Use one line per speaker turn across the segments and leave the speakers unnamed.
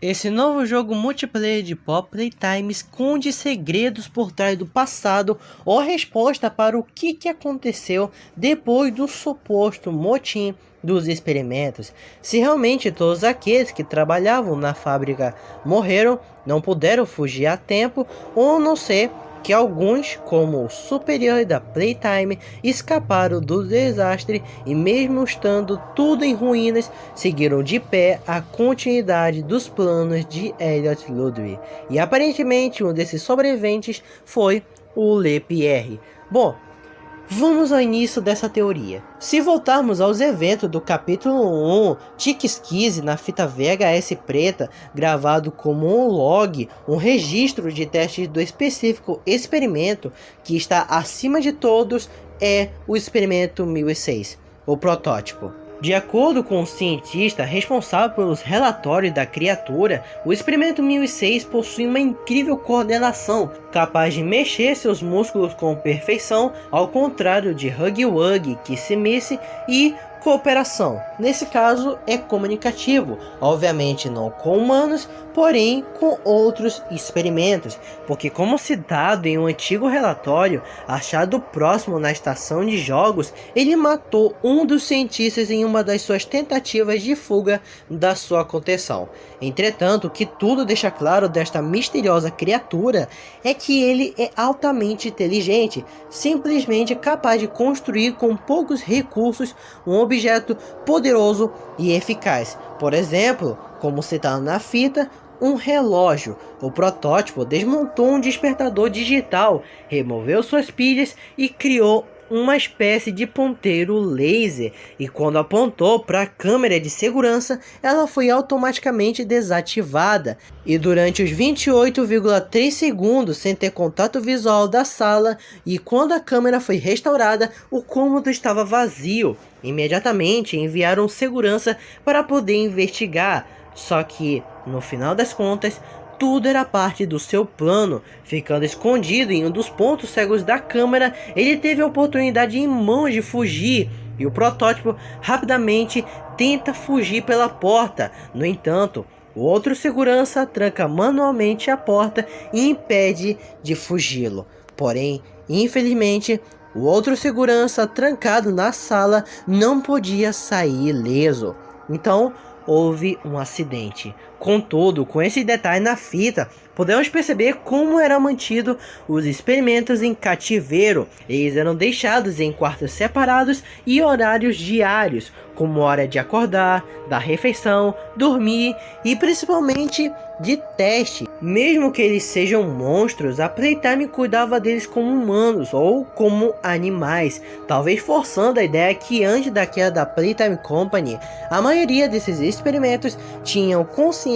Esse novo jogo multiplayer de Pop Playtime esconde segredos por trás do passado ou resposta para o que aconteceu depois do suposto motim dos experimentos. Se realmente todos aqueles que trabalhavam na fábrica morreram, não puderam fugir a tempo, ou não sei que alguns, como o superior da Playtime, escaparam do desastre e mesmo estando tudo em ruínas, seguiram de pé a continuidade dos planos de Elliot Ludwig. E aparentemente um desses sobreviventes foi o LePierre. Bom, vamos ao início dessa teoria. Se voltarmos aos eventos do capítulo 1, Tick-Skizzy na fita VHS preta, gravado como um log, um registro de testes do específico experimento que está acima de todos é o experimento 1006, o protótipo. De acordo com o cientista responsável pelos relatórios da criatura, o experimento 1006 possui uma incrível coordenação, capaz de mexer seus músculos com perfeição, ao contrário de Huggy Wuggy, Kiss-Miss e cooperação. Nesse caso é comunicativo, obviamente não com humanos, porém com outros experimentos, porque como citado em um antigo relatório achado próximo na estação de jogos, ele matou um dos cientistas em uma das suas tentativas de fuga da sua contenção. Entretanto, o que tudo deixa claro desta misteriosa criatura é que ele é altamente inteligente, simplesmente capaz de construir com poucos recursos um objeto poderoso e eficaz. Por exemplo, como citado na fita, um relógio. O protótipo desmontou um despertador digital, removeu suas pilhas e criou uma espécie de ponteiro laser, e quando apontou para a câmera de segurança, ela foi automaticamente desativada, e durante os 28,3 segundos sem ter contato visual da sala, e quando a câmera foi restaurada, o cômodo estava vazio. Imediatamente enviaram segurança para poder investigar, só que, no final das contas, tudo era parte do seu plano. Ficando escondido em um dos pontos cegos da câmera, ele teve a oportunidade em mãos de fugir, e o protótipo rapidamente tenta fugir pela porta. No entanto, o outro segurança tranca manualmente a porta e impede de fugi-lo. Porém, infelizmente, o outro segurança trancado na sala não podia sair ileso. Então, houve um acidente. Contudo, com esse detalhe na fita, podemos perceber como eram mantidos os experimentos em cativeiro. Eles eram deixados em quartos separados e horários diários, como hora de acordar, da refeição, dormir e principalmente de teste. Mesmo que eles sejam monstros, a Playtime cuidava deles como humanos ou como animais, talvez forçando a ideia que antes da queda da Playtime Company, a maioria desses experimentos tinham consciência,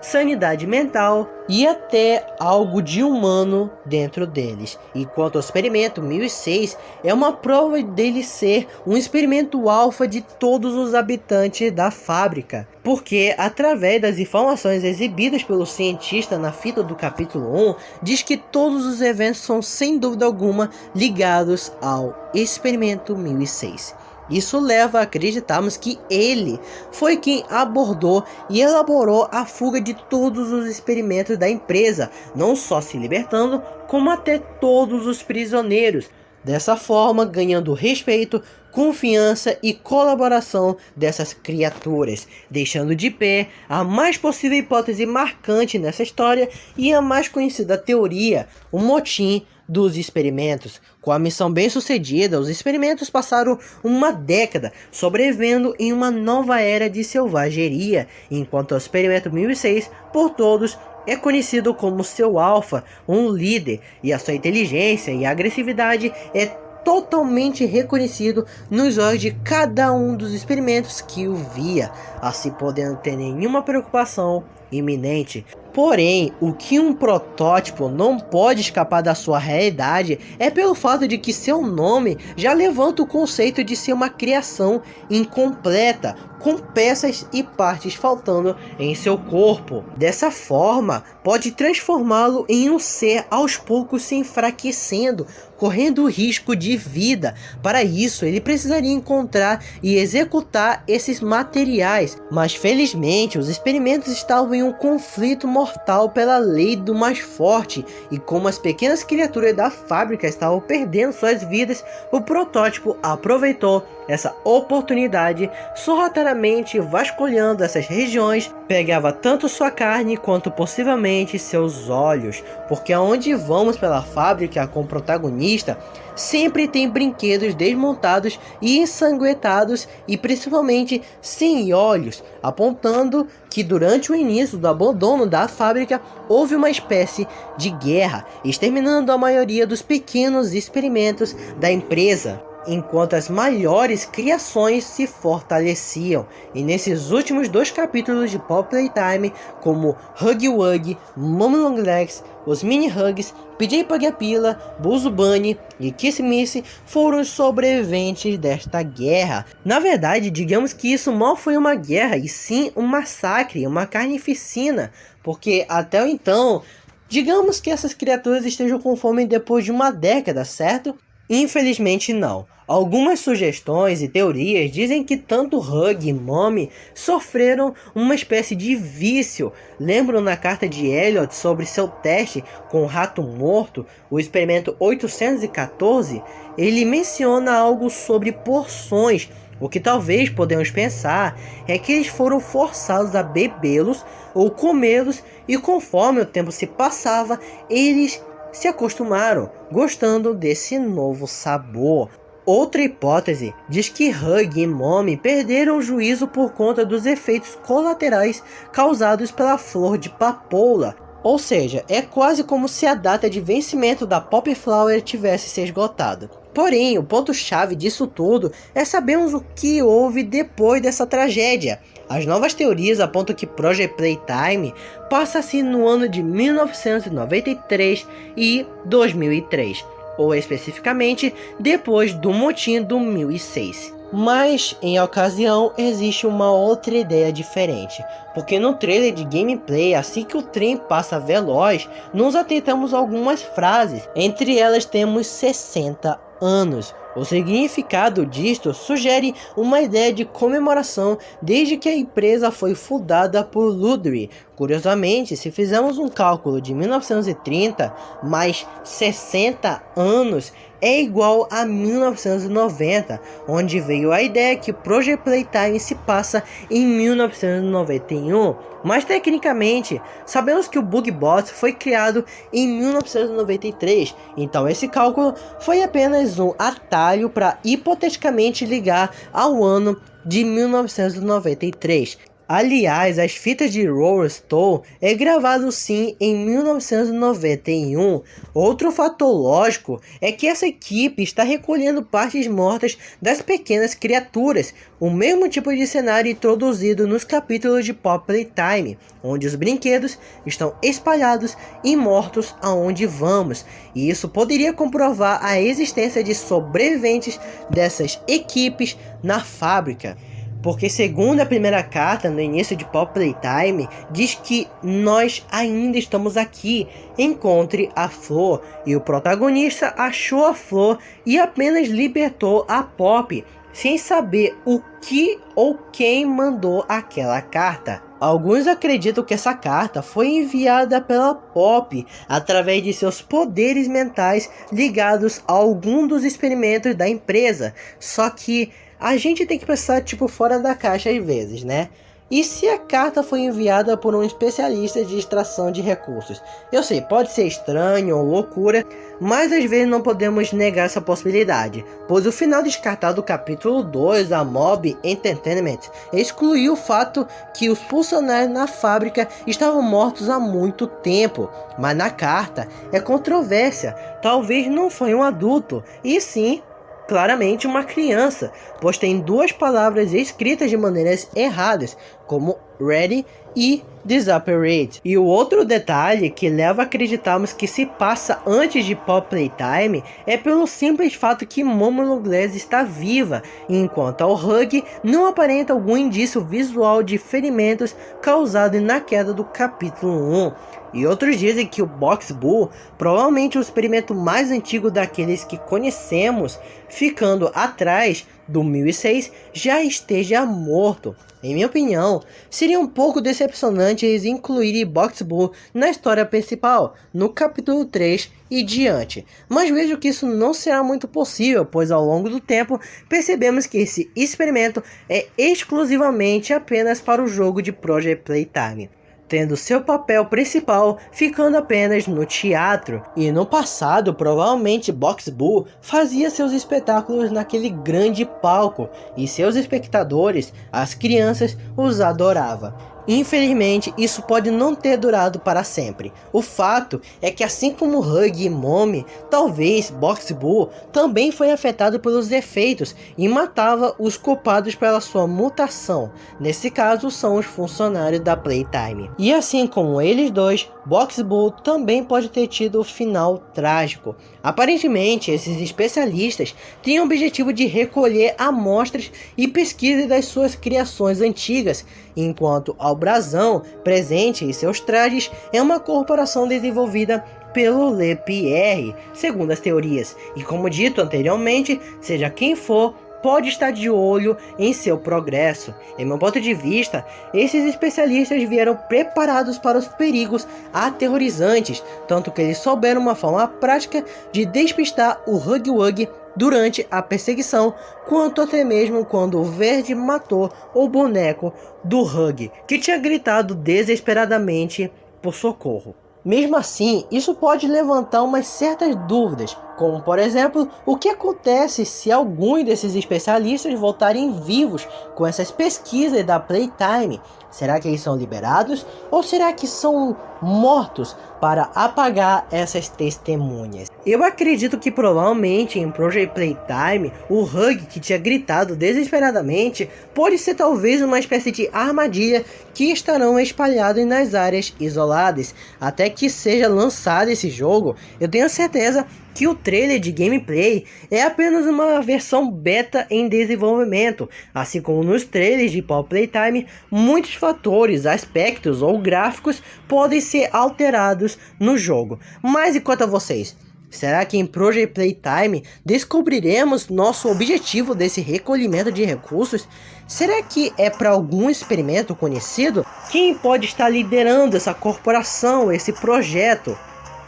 sanidade mental e até algo de humano dentro deles. Enquanto o experimento 1006 é uma prova dele ser um experimento alfa de todos os habitantes da fábrica, porque através das informações exibidas pelo cientista na fita do capítulo 1, diz que todos os eventos são sem dúvida alguma ligados ao experimento 1006. Isso leva a acreditarmos que ele foi quem abordou e elaborou a fuga de todos os experimentos da empresa, não só se libertando, como até todos os prisioneiros. Dessa forma, ganhando respeito, confiança e colaboração dessas criaturas, deixando de pé a mais possível hipótese marcante nessa história e a mais conhecida teoria, o motim dos experimentos. Com a missão bem sucedida, os experimentos passaram uma década sobrevivendo em uma nova era de selvageria, enquanto o experimento 1006 por todos é conhecido como seu alfa, um líder, e a sua inteligência e agressividade é totalmente reconhecido nos olhos de cada um dos experimentos que o via, assim podendo ter nenhuma preocupação iminente. Porém, o que um protótipo não pode escapar da sua realidade é pelo fato de que seu nome já levanta o conceito de ser uma criação incompleta, com peças e partes faltando em seu corpo. Dessa forma, pode transformá-lo em um ser aos poucos se enfraquecendo, correndo risco de vida. Para isso, ele precisaria encontrar e executar esses materiais, mas felizmente os experimentos estavam em um conflito mortal pela lei do mais forte, e como as pequenas criaturas da fábrica estavam perdendo suas vidas, o protótipo aproveitou essa oportunidade, sorrateiramente vasculhando essas regiões, pegava tanto sua carne quanto possivelmente seus olhos, porque aonde vamos pela fábrica com o protagonista, sempre tem brinquedos desmontados e ensanguentados e principalmente sem olhos, apontando que durante o início do abandono da fábrica houve uma espécie de guerra, exterminando a maioria dos pequenos experimentos da empresa, enquanto as maiores criações se fortaleciam. E nesses últimos 2 capítulos de Pop Playtime, como Huggy Wuggy, Mummy Long Legs, os Mini Hugs, PJ Pagapila, Bugs Bunny e Kiss Miss foram os sobreviventes desta guerra. Na verdade, digamos que isso mal foi uma guerra, e sim um massacre, uma carnificina, porque até então, digamos que essas criaturas estejam com fome depois de uma década, certo? Infelizmente não. Algumas sugestões e teorias dizem que tanto Hug e Mommy sofreram uma espécie de vício. Lembram na carta de Elliot sobre seu teste com o rato morto, o experimento 814? Ele menciona algo sobre porções. O que talvez podemos pensar é que eles foram forçados a bebê-los ou comê-los, e conforme o tempo se passava, eles se acostumaram, gostando desse novo sabor. Outra hipótese diz que Hug e Mommy perderam o juízo por conta dos efeitos colaterais causados pela flor de papoula. Ou seja, é quase como se a data de vencimento da Pop Flower tivesse se esgotado. Porém, o ponto-chave disso tudo é sabermos o que houve depois dessa tragédia. As novas teorias apontam que Project Playtime passa-se no ano de 1993 e 2003, ou especificamente depois do motim do 1006. Mas, em ocasião, existe uma outra ideia diferente, porque no trailer de gameplay, assim que o trem passa veloz, nos atentamos a algumas frases, entre elas temos 60 anos. O significado disto sugere uma ideia de comemoração desde que a empresa foi fundada por Ludwig. Curiosamente, se fizermos um cálculo de 1930 mais 60 anos, é igual a 1990, onde veio a ideia que Project Playtime se passa em 1991. Mas tecnicamente, sabemos que o Bug Bots foi criado em 1993, então esse cálculo foi apenas um atalho para hipoteticamente ligar ao ano de 1993. Aliás, as fitas de Roller Stone é gravado sim em 1991. Outro fator lógico é que essa equipe está recolhendo partes mortas das pequenas criaturas, o mesmo tipo de cenário introduzido nos capítulos de Pop Playtime, onde os brinquedos estão espalhados e mortos aonde vamos, e isso poderia comprovar a existência de sobreviventes dessas equipes na fábrica. Porque segundo a primeira carta no início de Pop Playtime, diz que nós ainda estamos aqui, encontre a flor, e o protagonista achou a flor e apenas libertou a Pop, sem saber o que ou quem mandou aquela carta. Alguns acreditam que essa carta foi enviada pela Pop através de seus poderes mentais ligados a algum dos experimentos da empresa, só que a gente tem que pensar fora da caixa às vezes, né? E se a carta foi enviada por um especialista de extração de recursos? Eu sei, pode ser estranho ou loucura, mas às vezes não podemos negar essa possibilidade, pois o final descartado do capítulo 2 da Mob Entertainment excluiu o fato que os funcionários na fábrica estavam mortos há muito tempo, mas na carta é controvérsia, talvez não foi um adulto, e sim claramente uma criança, pois tem duas palavras escritas de maneiras erradas, como Ready e Disappear. E o outro detalhe que leva a acreditarmos que se passa antes de Pop Playtime é pelo simples fato que Momo Glass está viva, enquanto ao Hug não aparenta algum indício visual de ferimentos causados na queda do capítulo 1. E outros dizem que o Box Bull, provavelmente o experimento mais antigo daqueles que conhecemos, ficando atrás do 1006, já esteja morto. Em minha opinião, seria um pouco decepcionante eles incluírem Box Bull na história principal, no capítulo 3 e diante. Mas vejo que isso não será muito possível, pois ao longo do tempo percebemos que esse experimento é exclusivamente apenas para o jogo de Project Playtime, tendo seu papel principal ficando apenas no teatro. E no passado, provavelmente Box Bull fazia seus espetáculos naquele grande palco, e seus espectadores, as crianças, os adoravam. Infelizmente, isso pode não ter durado para sempre. O fato é que, assim como Hug e Momi, talvez Box Bull também foi afetado pelos efeitos e matava os culpados pela sua mutação. Nesse caso, são os funcionários da Playtime. E assim como eles dois, Box Bull também pode ter tido o final trágico. Aparentemente, esses especialistas têm o objetivo de recolher amostras e pesquisas das suas criações antigas, enquanto ao brasão presente em seus trajes é uma corporação desenvolvida pelo LePierre, segundo as teorias. E como dito anteriormente, seja quem for, pode estar de olho em seu progresso. Em meu ponto de vista, esses especialistas vieram preparados para os perigos aterrorizantes, tanto que eles souberam uma forma prática de despistar o Huggy Wuggy durante a perseguição, quanto até mesmo quando o Verde matou o boneco do Hug, que tinha gritado desesperadamente por socorro. Mesmo assim, isso pode levantar umas certas dúvidas, como por exemplo, o que acontece se alguns desses especialistas voltarem vivos com essas pesquisas da Playtime? Será que eles são liberados ou será que são mortos para apagar essas testemunhas? Eu acredito que provavelmente em Project Playtime, o Hug, que tinha gritado desesperadamente, pode ser talvez uma espécie de armadilha que estarão espalhados nas áreas isoladas. Até que seja lançado esse jogo, eu tenho certeza que o trailer de gameplay é apenas uma versão beta em desenvolvimento. Assim como nos trailers de Pop Playtime, muitos fatores, aspectos ou gráficos podem ser alterados no jogo. Mas e quanto a vocês? Será que em Project Playtime descobriremos nosso objetivo desse recolhimento de recursos? Será que é para algum experimento conhecido? Quem pode estar liderando essa corporação, esse projeto?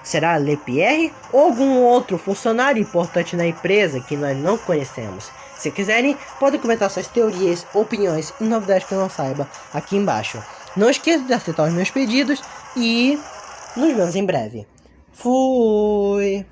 Será LePierre ou algum outro funcionário importante na empresa que nós não conhecemos? Se quiserem, podem comentar suas teorias, opiniões e novidades que eu não saiba aqui embaixo. Não esqueça de aceitar os meus pedidos e nos vemos em breve. Fui!